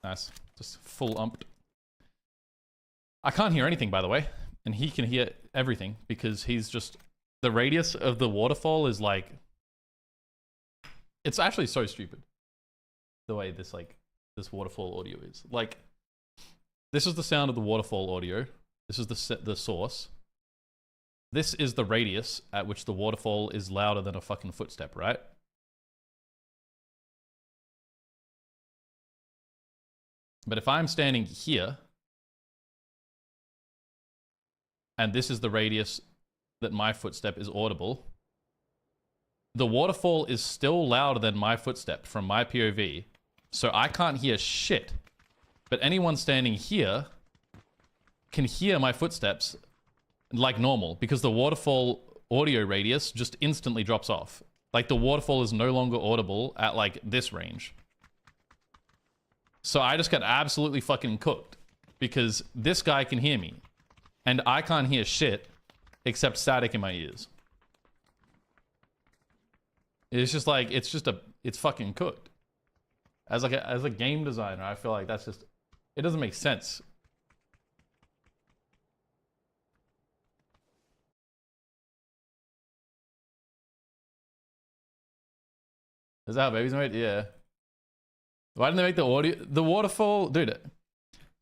Nice. Just full umped. I can't hear anything, by the way. And he can hear everything because he's just... The radius of the waterfall is like... It's actually so stupid. The way this, like, this waterfall audio is. Like, this is the sound of the waterfall audio. This is the source. This is the radius at which the waterfall is louder than a fucking footstep, right? But if I'm standing here, and this is the radius that my footstep is audible, the waterfall is still louder than my footstep from my POV, so I can't hear shit. But anyone standing here can hear my footsteps like normal, because the waterfall audio radius just instantly drops off. Like, the waterfall is no longer audible at, like, this range. So I just got absolutely fucking cooked, because this guy can hear me, and I can't hear shit except static in my ears. It's just like, it's fucking cooked. As a game designer, I feel like that's just, it doesn't make sense. Is that how babies are made? Yeah. Why didn't they make the audio? The waterfall, dude.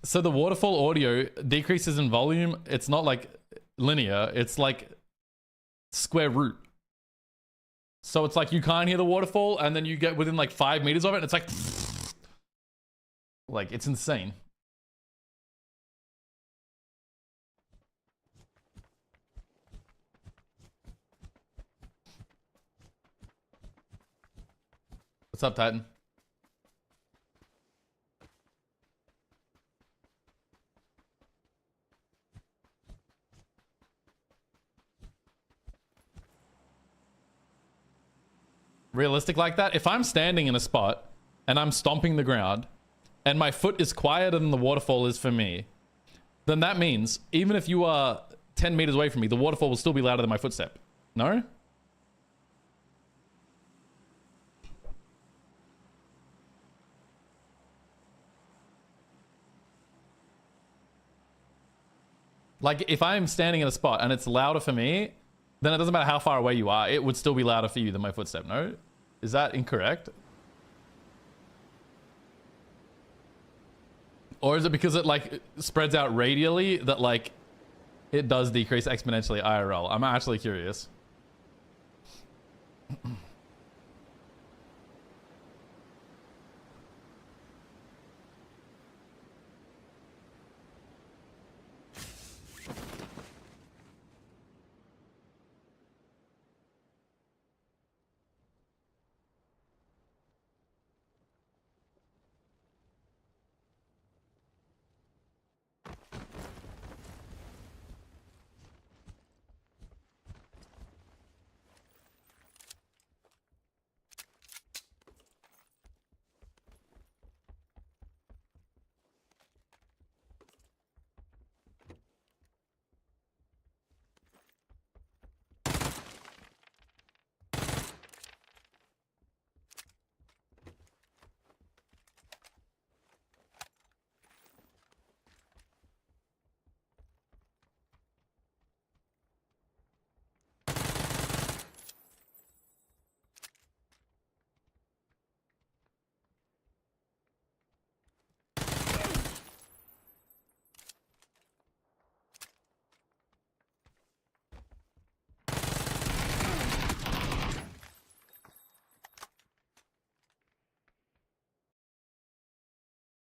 So the waterfall audio decreases in volume. It's not like linear. It's like square root. So it's like you can't hear the waterfall, and then you get within like 5 meters of it, and it's like it's insane. What's up, Titan? Realistic like that? If I'm standing in a spot and I'm stomping the ground and my foot is quieter than the waterfall is for me, then that means even if you are 10 meters away from me, the waterfall will still be louder than my footstep. No? Like, if I'm standing in a spot and it's louder for me, then it doesn't matter how far away you are, it would still be louder for you than my footstep, no? Is that incorrect? Or is it because it, like, spreads out radially that, like, it does decrease exponentially IRL? I'm actually curious.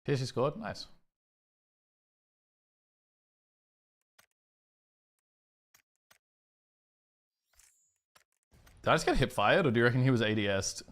Here she scored. Nice. Did I just get hip fired, or do you reckon he was ADS'd?